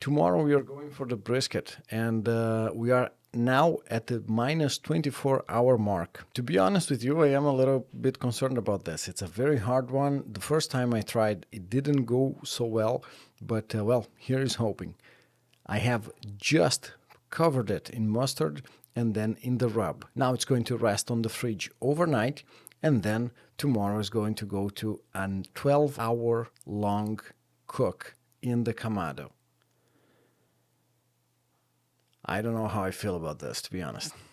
Tomorrow we are going for the brisket, and we are now at the minus 24-hour mark. To be honest with you, I am a little bit concerned about this. It's a very hard one. The first time I tried, it didn't go so well, but well, here is hoping. I have just covered it in mustard and then in the rub. Now it's going to rest on the fridge overnight, and then tomorrow is going to go to a 12-hour long cook in the kamado. I don't know how I feel about this, to be honest.